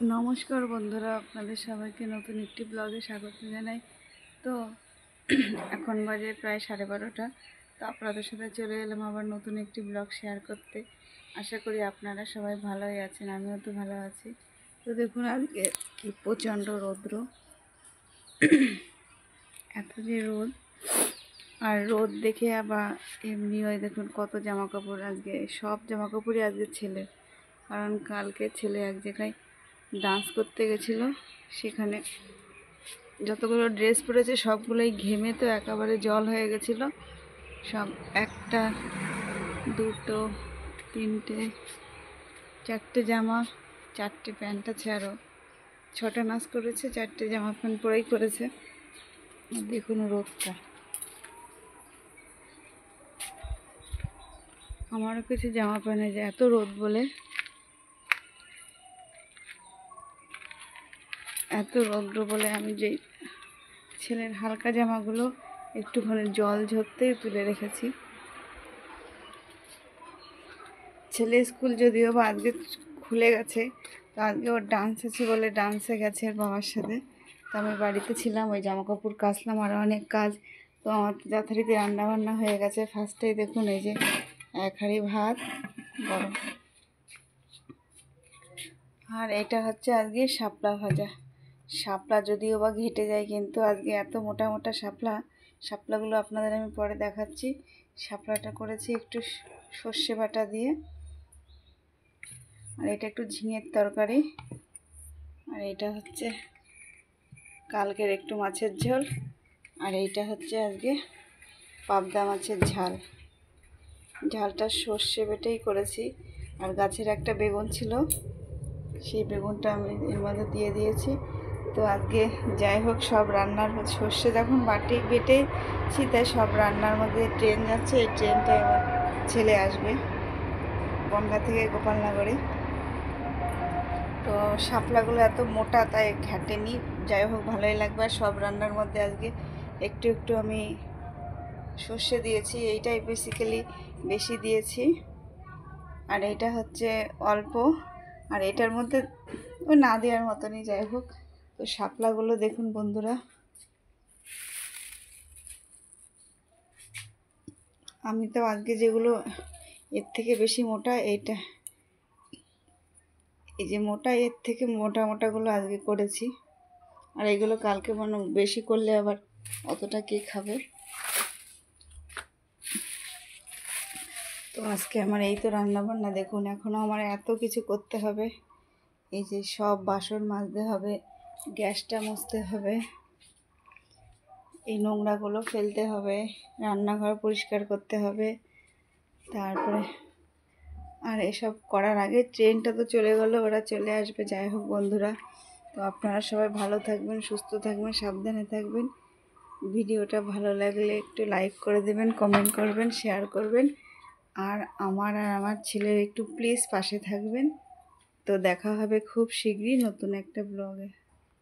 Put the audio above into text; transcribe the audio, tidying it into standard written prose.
নমস্কার বন্ধুরা, আপনাদের সবাইকে নতুন একটি ব্লগে স্বাগত জানাই। তো এখন বাজে প্রায় 12:30। তো আপনাদের সাথে চলে এলাম আবার নতুন একটি ব্লগ শেয়ার করতে। আশা করি আপনারা সবাই ভালোই আছেন, আমিও তো ভালো আছি। তো দেখুন আজকে কি প্রচণ্ড রৌদ্র, এত যে রোদ, আর রোদ দেখে আবার এমনি হয়। দেখুন কত জামা কাপড়, আজকে সব জামা কাপড়ই আজকে ছেলে, কারণ কালকে ছেলে এক জায়গায় ডান্স করতে গেছিলো, সেখানে যতগুলো ড্রেস পরেছে সবগুলোই ঘেমে তো একেবারে জল হয়ে গেছিলো সব। একটা, দুটো, তিনটে, চারটে জামা, চারটে প্যান্ট আছে, আরও 6টা নাচ করেছে, 4টে জামা প্যান্ট পরেই করেছে। দেখুন রোদটা, আমারও কিছু জামা প্যান্ট যে এত রোদ বলে, এত রৌদ্র বলে আমি যেই ছেলের হালকা জামাগুলো একটুখানি জল ঝরতেই তুলে রেখেছি। ছেলে স্কুল যদিও বা আজকে খুলে গেছে, তো আজকে ওর ডান্স আছে বলে ডান্সে গেছে ওর বাবার সাথে। তো আমি বাড়িতে ছিলাম, ওই জামা কাপড় কাচলাম, আরও অনেক কাজ। তো আমার যথারীতি রান্নাবান্না হয়ে গেছে। ফার্স্টেই দেখুন এই যে 1 হাঁড়ি ভাত গরম, আর এটা হচ্ছে আজকে শাপলা ভাজা। শাপলা যদিও বা ঘেটে যায়, কিন্তু আজকে এত মোটা মোটা শাপলাগুলো আপনাদের আমি পরে দেখাচ্ছি। শাপলাটা করেছি একটু সর্ষে বাটা দিয়ে, আর এটা একটু ঝিঙের তরকারি, আর এটা হচ্ছে কালকের একটু মাছের ঝোল, আর এইটা হচ্ছে আজকে পাবদা মাছের ঝাল। ঝালটা সর্ষে বেটেই করেছি। আর গাছের একটা বেগুন ছিল, সেই বেগুনটা আমি এর মধ্যে দিয়ে দিয়েছি। তো আজকে যাই হোক, সব রান্নার সর্ষে যখন বেটেছি, তাই সব রান্নার মধ্যে ট্রেন যাচ্ছে। এই ট্রেনটা এবার ছেলে আসবে বনগা থেকে গোপালনগরে। তো শাপলাগুলো এত মোটা, তাই ঘাটেনি। যাই হোক, ভালোই লাগবে। আর সব রান্নার মধ্যে আজকে একটু একটু আমি সর্ষে দিয়েছি, এইটাই বেসিক্যালি বেশি দিয়েছি, আর এইটা হচ্ছে অল্প, আর এটার মধ্যে ও না দেওয়ার মতনই। যাই হোক, তো শাপলাগুলো দেখুন বন্ধুরা, আমি তো আজকে যেগুলো এর থেকে বেশি মোটা, এইটা এই যে মোটা, এর থেকে মোটা মোটাগুলো আজকে করেছি। আর এগুলো কালকে বেশি করলে আবার অতটা কে খাবে। তো আজকে আমার এই তো রান্নাবান্না। দেখুন এখনও আমার এত কিছু করতে হবে। এই যে সব বাসন মাজতে হবে, গ্যাসটা মুছতে হবে, এই নোংরাগুলো ফেলতে হবে, রান্নাঘর পরিষ্কার করতে হবে, তারপরে আর এসব করার আগে ট্রেনটা তো চলে গেলো, ওরা চলে আসবে। যাই হোক বন্ধুরা, তো আপনারা সবাই ভালো থাকবেন, সুস্থ থাকবেন, সাবধানে থাকবেন। ভিডিওটা ভালো লাগলে একটু লাইক করে দেবেন, কমেন্ট করবেন, শেয়ার করবেন, আর আমার ছেলের একটু প্লিজ পাশে থাকবেন। তো দেখা হবে খুব শীঘ্রই নতুন একটা ব্লগে।